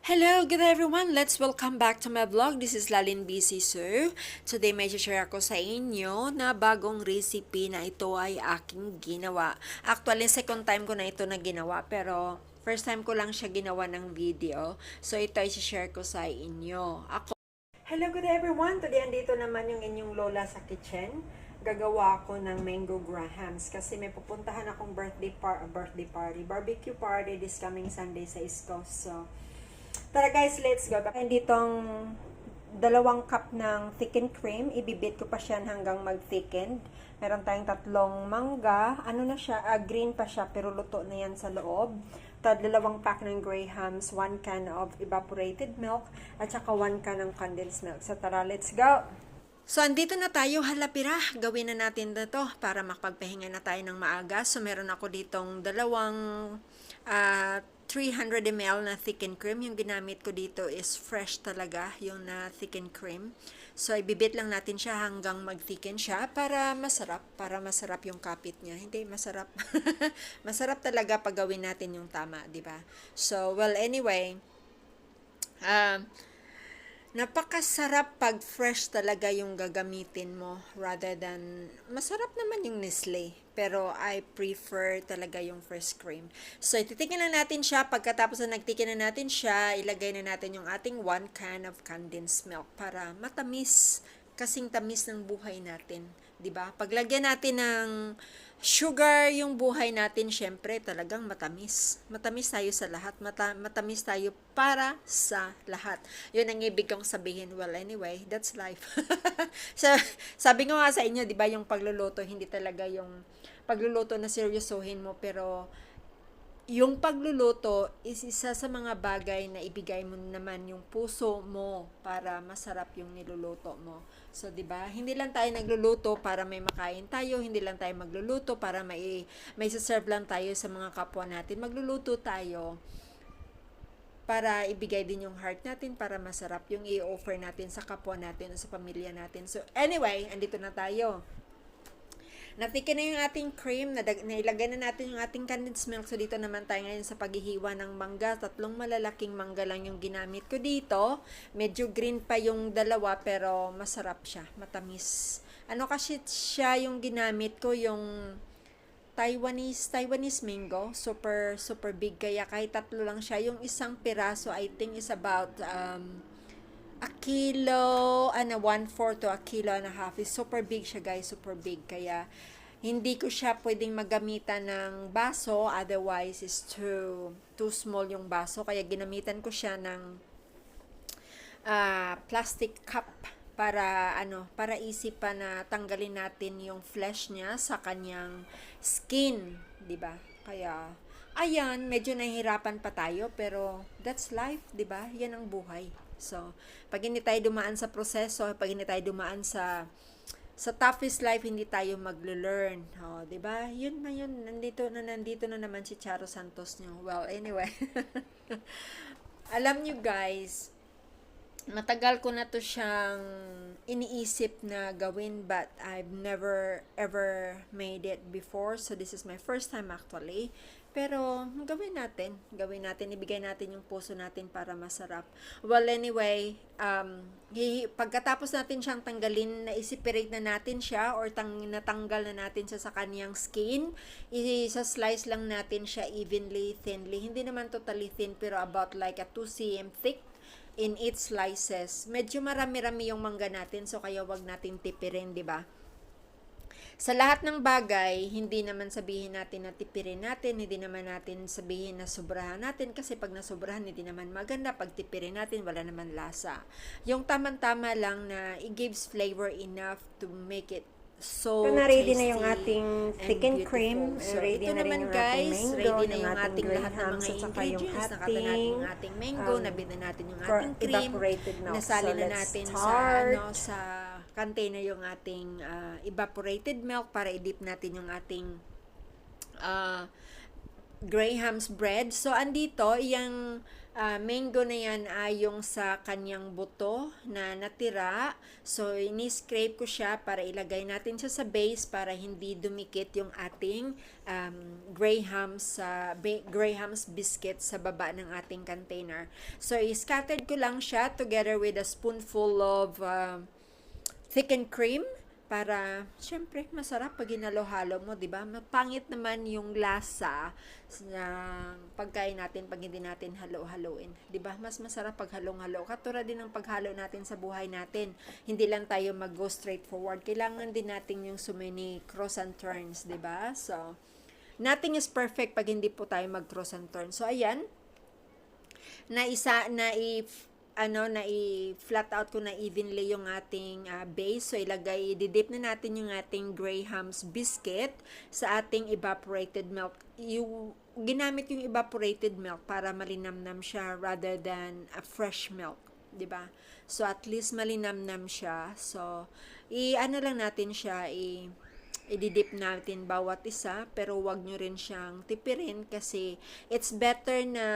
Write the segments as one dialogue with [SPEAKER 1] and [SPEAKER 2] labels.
[SPEAKER 1] Hello, good everyone! Let's welcome back to my vlog. This is Lalin BC Sir. Today may share ako sa inyo na bagong recipe na ito ay aking ginawa. Actually, second time ko na ito na ginawa pero first time ko lang siya ginawa ng video. So ito ay share ko sa inyo. Hello, good everyone! Today andito naman yung inyong lola sa kitchen. Gagawa ako ng mango grahams kasi may pupuntahan akong barbecue party this coming Sunday sa East Coast. So, tara guys, let's go. Ditong 2 cup ng thickened cream. Ibibit ko pa siya hanggang mag-thickened. Meron tayong 3 mangga. Ano na siya? Green pa siya pero luto na yan sa loob. 2 pack ng grahams, 1 can of evaporated milk, at saka 1 can ng condensed milk. So tara, let's go! So, andito na tayo, halapira. Gawin na natin na to para makapagpahinga na tayo ng maaga. So, meron ako ditong 300 ml na thickened cream. Yung ginamit ko dito is fresh talaga, yung na thickened cream. So, ibibit lang natin siya hanggang mag-thicken siya para masarap yung kapit niya. Hindi, masarap. Masarap talaga pag gawin natin yung tama, di ba? So, well, anyway, napakasarap pag fresh talaga yung gagamitin mo rather than, masarap naman yung Nestle, pero I prefer talaga yung fresh cream. So, ititikin na natin siya. Pagkatapos na nagtikin na natin siya, ilagay na natin yung ating 1 can of condensed milk para matamis, kasing tamis ng buhay natin. 'Di ba? Paglagyan natin ng sugar yung buhay natin, syempre talagang matamis. Matamis tayo sa lahat. Matamis tayo para sa lahat. Yun ang ibig kong sabihin. Well, anyway, that's life. So, sabi ko nga sa inyo, 'di ba, yung pagluluto, hindi talaga yung pagluluto na seryosohin mo, pero yung pagluluto is isa sa mga bagay na ibigay mo naman yung puso mo para masarap yung niluluto mo. So, 'di ba? Hindi lang tayo nagluluto para may makain tayo, hindi lang tayo magluluto para may serve lang tayo sa mga kapwa natin. Magluluto tayo para ibigay din yung heart natin, para masarap yung i-offer natin sa kapwa natin o sa pamilya natin. So, anyway, andito na tayo. Natikin na yung ating cream, nailagay na natin yung ating condensed milk. So, dito naman tayo ngayon sa paghihiwa ng mangga. 3 malalaking mangga lang yung ginamit ko dito. Medyo green pa yung dalawa, pero masarap siya, matamis. Ano kasi siya yung ginamit ko, yung Taiwanese mango. Super big, kaya kahit 3 lang siya. Yung isang piraso, I think is about a kilo, 1/4 to a kilo and a half. Is super big siya guys, super big. Kaya, hindi ko siya pwedeng magamitan ng baso, otherwise is too small yung baso. Kaya ginamitan ko siya ng plastic cup para easy pa na tanggalin natin yung flesh niya sa kanyang skin, 'di ba? Kaya ayan, medyo nahihirapan pa tayo, pero that's life, 'di ba? Yan ang buhay. So, pag hindi tayo dumaan sa proseso, pag hindi tayo dumaan sa toughest life, hindi tayo maglo-learn. Oh, 'di ba? Yun na yun. Nandito na naman si Charo Santos niyo. Well, anyway. Alam niyo guys, matagal ko na to siyang iniisip na gawin, but I've never ever made it before. So, this is my first time actually. Pero, gawin natin, ibigay natin yung puso natin para masarap. Well, anyway, pagkatapos natin siyang tanggalin, na-separate na natin siya, or natanggal na natin siya sa kaniyang skin, isa-slice lang natin siya evenly, thinly. Hindi naman totally thin, pero about like a 2 cm thick in 8 slices. Medyo marami-rami yung mangga natin, so kaya wag natin tipirin, di ba? Sa lahat ng bagay, hindi naman sabihin natin na tipirin natin, hindi naman natin sabihin na sobrahan natin, kasi pag nasobrahan, hindi naman maganda. Pag tipirin natin, wala naman lasa. Yung tamang-tama lang na it gives flavor enough to make it so
[SPEAKER 2] ready
[SPEAKER 1] tasty
[SPEAKER 2] na yung ating thickened cream.
[SPEAKER 1] So,
[SPEAKER 2] Ready
[SPEAKER 1] ito
[SPEAKER 2] na rin
[SPEAKER 1] naman
[SPEAKER 2] yung
[SPEAKER 1] guys,
[SPEAKER 2] ating mango,
[SPEAKER 1] ready na
[SPEAKER 2] yung
[SPEAKER 1] yung ating lahat ng
[SPEAKER 2] grahams,
[SPEAKER 1] mga
[SPEAKER 2] at saka yung
[SPEAKER 1] ingredients. Nakata natin yung ating mango, nabit na natin yung ating cream,
[SPEAKER 2] evaporated milk.
[SPEAKER 1] nasali
[SPEAKER 2] So,
[SPEAKER 1] na
[SPEAKER 2] let's
[SPEAKER 1] natin
[SPEAKER 2] start.
[SPEAKER 1] sa container yung ating evaporated milk para i-dip natin yung ating Graham's bread. So, andito, yung mango na yan ay yung sa kanyang buto na natira. So, ini-scrape ko siya para ilagay natin siya sa base para hindi dumikit yung ating Graham's biscuit sa baba ng ating container. So, i-scattered ko lang siya together with a spoonful of thickened cream para syempre masarap pag hinalo-halo mo, 'di ba? Mapangit naman yung lasa ng pagkain natin pag hindi natin halo-haloin, 'di ba? Mas masarap pag halong-halo. Katulad din ng paghalo natin sa buhay natin. Hindi lang tayo mag-go straight forward. Kailangan din natin yung so many cross and turns, 'di ba? So, nothing is perfect pag hindi po tayo mag-cross and turn. So, ayan, i-flat out ko na evenly yung ating base. So, didip na natin yung ating Graham's biscuit sa ating evaporated milk. Ginamit yung evaporated milk para malinamnam siya rather than a fresh milk, 'di ba? So, at least malinamnam siya. So, lang natin siya, i-dip natin bawat isa, pero wag nyo rin siyang tipirin kasi it's better na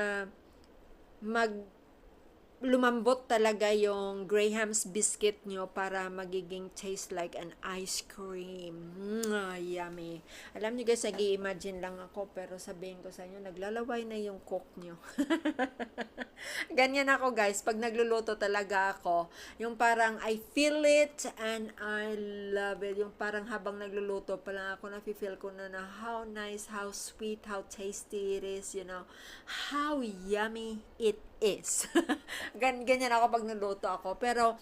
[SPEAKER 1] lumambot talaga yung Graham's biscuit nyo para magiging taste like an ice cream. Yummy. Alam nyo guys, nag-i-imagine lang ako pero sabihin ko sa inyo, naglalaway na yung cook nyo. Ganyan ako guys, pag nagluluto talaga ako, yung parang I feel it and I love it. Yung parang habang nagluluto pa lang ako, nafe-feel ko na how nice, how sweet, how tasty it is, how yummy it is. Ganyan ako pag nagluto ako. Pero,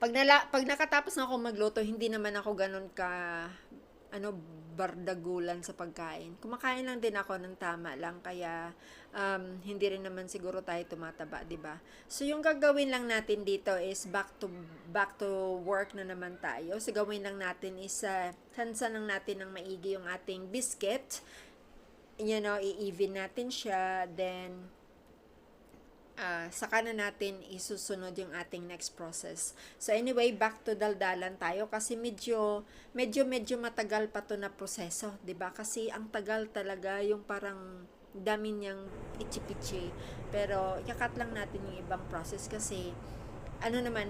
[SPEAKER 1] pag nakatapos na ako magluto, hindi naman ako ganun bardagulan sa pagkain. Kumakain lang din ako ng tama lang, kaya hindi rin naman siguro tayo tumataba, 'di ba? So yung gagawin lang natin dito is back to work na naman tayo. So gawin lang natin is tansan lang natin ng maigi yung ating biscuit. I-even natin siya, then saka na natin isusunod yung ating next process. So anyway, back to daldalan tayo kasi medyo matagal pa to na proseso, 'di ba? Kasi ang tagal talaga, yung parang dami niyang ichi-pichi. Pero yakat lang natin yung ibang process kasi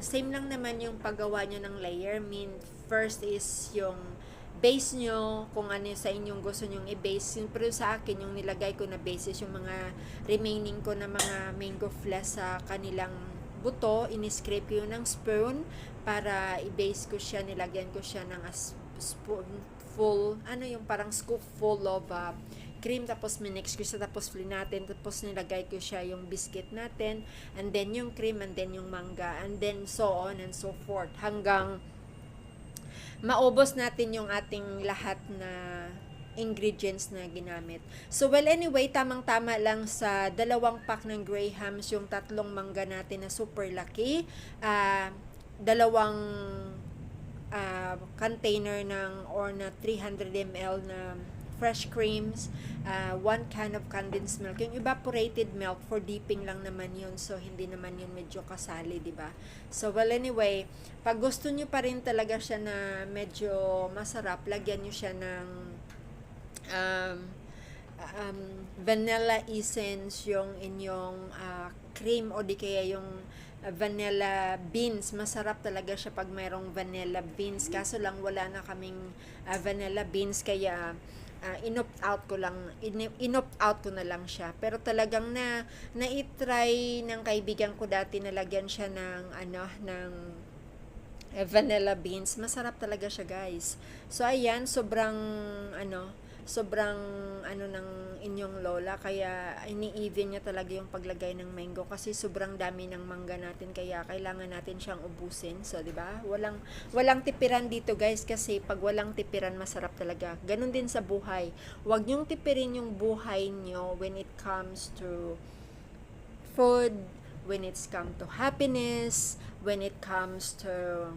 [SPEAKER 1] same lang naman yung paggawa nyo ng layer. First is yung base nyo, kung ano sa inyong gusto nyong i-base. Pero sa akin, yung nilagay ko na base is yung mga remaining ko na mga mango flesh sa kanilang buto. Ini-scrape yun ng spoon para i-base ko siya. Nilagyan ko siya ng spoonful, yung parang scoop full of cream, tapos minix ko siya, tapos flin natin, tapos nilagay ko siya yung biscuit natin, and then yung cream, and then yung manga, and then so on and so forth, hanggang maubos natin yung ating lahat na ingredients na ginamit. So, well, anyway, tamang-tama lang sa 2 pack ng Graham's yung 3 mangga natin na super laki. 2 container or na 300 ml na fresh creams, 1 can of condensed milk. Yung evaporated milk for dipping lang naman yun, so hindi naman yun medyo kasali, di ba? So, well, anyway, pag gusto nyo pa rin talaga siya na medyo masarap, lagyan nyo siya ng vanilla essence, yung inyong cream, o di kaya yung vanilla beans. Masarap talaga siya pag mayroong vanilla beans. Kaso lang wala na kaming vanilla beans, kaya in-opt out ko na lang siya. Pero talagang na-try ng kaibigan ko dati na lagyan siya ng vanilla beans. Masarap talaga siya, guys. So ayan, sobrang ng inyong lola, kaya ini-even niya talaga yung paglagay ng mango kasi sobrang dami ng mangga natin, kaya kailangan natin siyang ubusin. So, 'di ba? Walang tipiran dito, guys, kasi pag walang tipiran, masarap talaga. Ganun din sa buhay. Huwag niyong tipirin yung buhay niyo when it comes to food, when it's come to happiness, when it comes to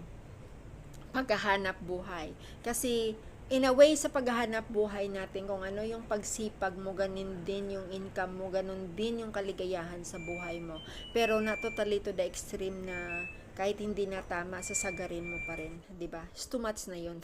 [SPEAKER 1] paghahanap buhay. Kasi in a way, sa paghahanap buhay natin, kung ano yung pagsipag mo, ganun din yung income mo, ganun din yung kaligayahan sa buhay mo. Pero not totally to the extreme na kahit hindi na tama, sasagarin mo pa rin, 'di ba? It's too much na yun.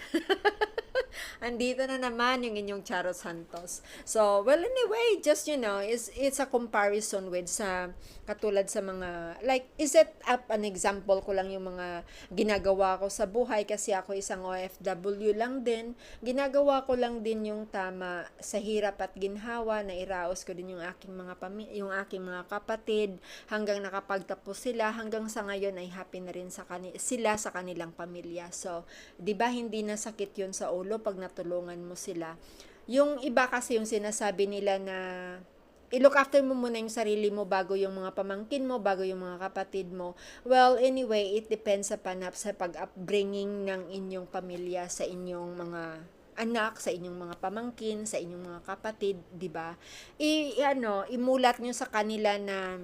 [SPEAKER 1] Andito na naman yung inyong Charo Santos. So, well, anyway, just, it's a comparison with sa, katulad sa mga, like, is it up an example ko lang yung mga ginagawa ko sa buhay kasi ako isang OFW lang din. Ginagawa ko lang din yung tama sa hirap at ginhawa, na iraos ko din yung yung aking mga kapatid, hanggang nakapagtapos sila, hanggang sa ngayon ay happy na rin sila sa kanilang pamilya. So, 'di ba hindi nasakit 'yun sa ulo pag natulungan mo sila. Yung iba kasi yung sinasabi nila na i-look after mo muna yung sarili mo bago yung mga pamangkin mo, bago yung mga kapatid mo. Well, anyway, it depends sa pag-upbringing ng inyong pamilya sa inyong mga anak, sa inyong mga pamangkin, sa inyong mga kapatid, 'di ba? Imulat nyo sa kanila na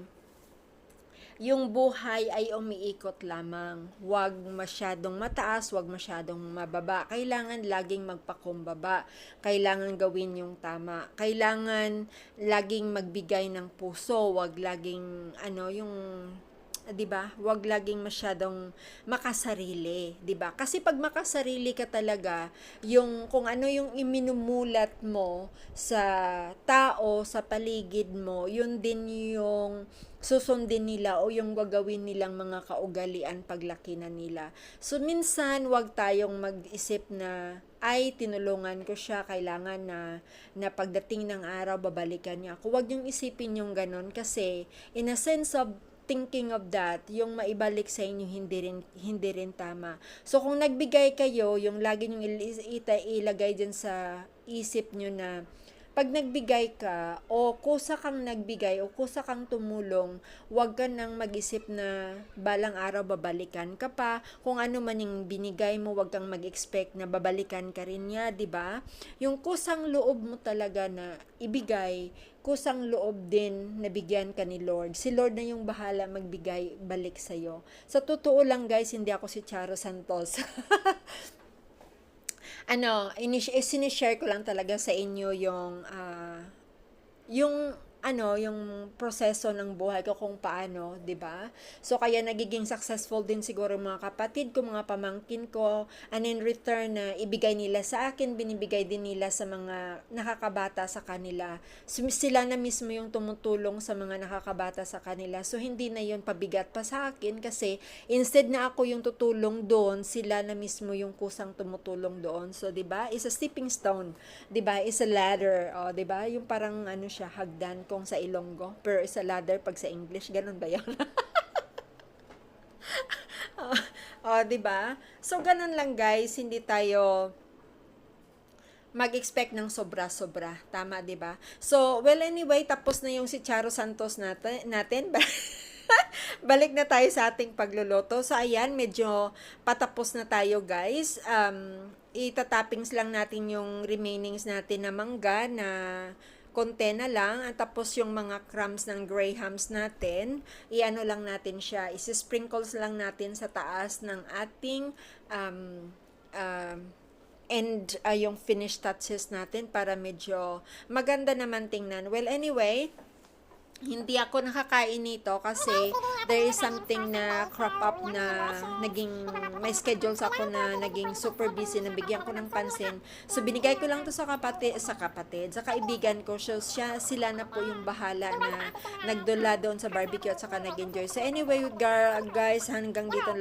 [SPEAKER 1] yung buhay ay umiikot lamang. Huwag masyadong mataas, huwag masyadong mababa. Kailangan laging magpakumbaba. Kailangan gawin yung tama. Kailangan laging magbigay ng puso. Huwag laging, 'di ba? Huwag laging masyadong makasarili, 'di ba? Kasi pag makasarili ka talaga, yung kung ano yung iminumulat mo sa tao, sa paligid mo, yun din yung susundin nila o yung gagawin nilang mga kaugalian paglaki na nila. So, minsan, wag tayong mag-isip na, ay, tinulungan ko siya, kailangan na pagdating ng araw, babalikan niya ako. Wag yung isipin yung ganon kasi, in a sense of thinking of that, yung maibalik sa inyo hindi rin tama. So kung nagbigay kayo, yung lagi niyo ilagay diyan sa isip niyo na pag nagbigay ka o kusa kang nagbigay o kusa kang tumulong, huwag ka nang mag-isip na balang araw babalikan ka pa. Kung ano man yung binigay mo, huwag kang mag-expect na babalikan ka rin niya, 'di ba? Yung kusang loob mo talaga na ibigay, kusang loob din na bigyan ka ni Lord. Si Lord na yung bahala magbigay balik sa'yo. Sa totoo lang guys, hindi ako si Charo Santos. Sinishare ko lang talaga sa inyo yung proseso ng buhay ko kung paano, 'di ba? So kaya nagiging successful din siguro mga kapatid ko, mga pamangkin ko, and in return na ibigay nila sa akin, binibigay din nila sa mga nakakabata sa kanila. So, sila na mismo yung tumutulong sa mga nakakabata sa kanila. So hindi na yun pabigat pa sa akin kasi instead na ako yung tutulong doon, sila na mismo yung kusang tumutulong doon. So 'di ba? Is a stepping stone, 'di ba? Is a ladder, 'di ba? Yung parang siya, hagdan kung sa Ilonggo, pero is a ladder pag sa English, ganun ba 'yan? Di ba? So ganun lang guys, hindi tayo mag-expect ng sobra-sobra. Tama, 'di ba? So, well anyway, tapos na yung si Charo Santos natin. Balik na tayo sa ating pagluluto. So, ayan, medyo patapos na tayo, guys. Itatappings lang natin yung remainings natin na mangga na konti na lang. At tapos yung mga crumbs ng grahams natin, lang natin siya. Isi-sprinkles lang natin sa taas ng ating yung finished touches natin para medyo maganda naman tingnan. Well, anyway, hindi ako nakakain nito kasi there is something na crop up na may schedules ako na naging super busy, na bigyan ko ng pansin. So, binigay ko lang to sa kaibigan ko. So, sila na po yung bahala na nagdula doon sa barbecue at saka nag-enjoy. So, anyway, guys, hanggang dito